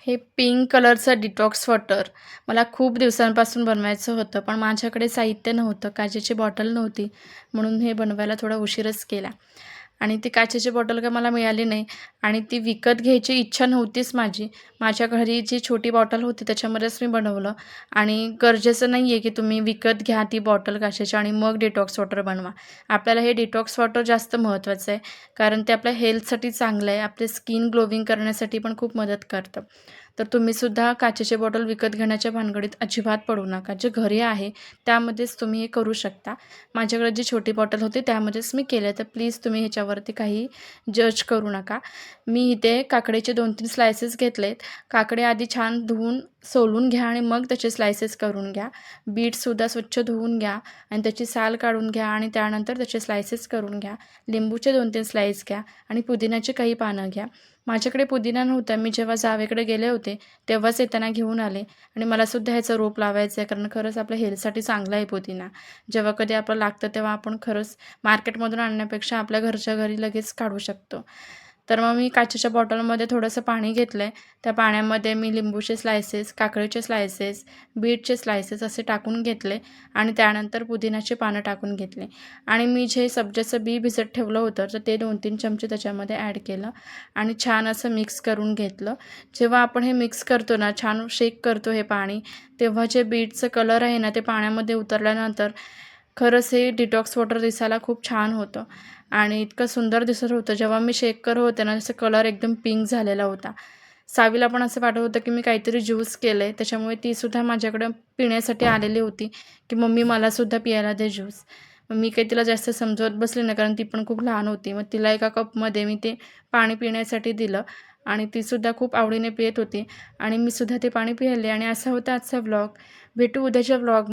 हे पिंक कलरचं detox water मला खूप दिवसांपासून बनवायचं होतं, पण माझ्याकडे साहित्य नव्हतं. काचेची बॉटल नव्हती, म्हणून हे बनवायला थोडा उशीरच केला. आणि ती काचेची बॉटल काय मला मिळाली नाही आणि ती विकत घ्यायची इच्छा नव्हतीच माझी. माझ्या घरी जी छोटी बॉटल होती त्याच्यामध्येच मी बनवलं आणि गरजेचं नाही आहे की तुम्ही विकत घ्या ती बॉटल काचेची आणि मग डिटॉक्स वॉटर बनवा. आपल्याला हे डिटॉक्स वॉटर जास्त महत्त्वाचं आहे, कारण ते आपल्या हेल्थसाठी चांगलं आहे. आपले स्किन ग्लोविंग करण्यासाठी पण खूप मदत करतं. तर तुम्हीसुद्धा काचेची बॉटल विकत घेण्याच्या भानगडीत अजिबात पडू नका. जे घरी आहे त्यामध्येच तुम्ही हे करू शकता. माझ्याकडे जी छोटी बॉटल होती त्यामध्येच मी केलं. तर प्लीज तुम्ही ह्याच्यावरती काही जज करू नका. मी इथे काकडीचे 2-3 स्लायसेस घेतलेत. काकडे आधी छान धुवून सोलून घ्या आणि मग त्याचे स्लायसेस करून घ्या. बीटसुद्धा स्वच्छ धुवून घ्या आणि त्याची साल काढून घ्या आणि त्यानंतर त्याचे स्लायसेस करून घ्या. लिंबूचे 2-3 स्लाईस घ्या आणि पुदिन्याची काही पानं घ्या. माझ्याकडे पुदिना नव्हता. मी जेव्हा जावेकडे गेले होते तेव्हाच येताना घेऊन आले आणि मलासुद्धा ह्याचं रोप लावायचं आहे, कारण खरंच आपल्या हेल्थसाठी चांगला आहे पुदिना. जेव्हा कधी आपल्याला लागतं तेव्हा आपण खरंच मार्केटमधून आणण्यापेक्षा आपल्या घरच्या घरी लगेच काढू शकतो. तर मग मी काचेच्या बॉटलमध्ये थोडंसं पाणी घेतलं आहे. त्या पाण्यामध्ये मी लिंबूचे स्लायसेस, काकडीचे स्लायसेस, बीटचे स्लायसेस असे टाकून घेतले आणि त्यानंतर पुदिन्याची पानं टाकून घेतले आणि मी जे सब्जाचं बी भिजत ठेवलं होतं तर ते 2-3 चमचे त्याच्यामध्ये ॲड केलं आणि छान असं मिक्स करून घेतलं. जेव्हा आपण हे मिक्स करतो ना, छान शेक करतो हे पाणी, तेव्हा जे बीटचं कलर आहे ना, ते पाण्यामध्ये उतरल्यानंतर खरंच हे डिटॉक्स वॉटर दिसायला खूप छान होतं आणि इतकं सुंदर दिसत होतं. जेव्हा मी शेक करत होते ना, जसं कलर एकदम पिंक झालेला होता. सावीला पण असं वाटत होतं, की मी काहीतरी ज्यूस केलं आहे. त्याच्यामुळे तीसुद्धा माझ्याकडं पिण्यासाठी आलेली होती, की "मम्मी मलासुद्धा पियाला दे ज्यूस." मग मी काही तिला जास्त समजवत बसले नाही, कारण ती पण खूप लहान होती. मग तिला एका कपमध्ये मी ते पाणी पिण्यासाठी दिलं आणि तीसुद्धा खूप आवडीने पित होती आणि मीसुद्धा ते पाणी पिले आणि असा होता आजचा व्लॉग. भेटू उद्याच्या व्लॉग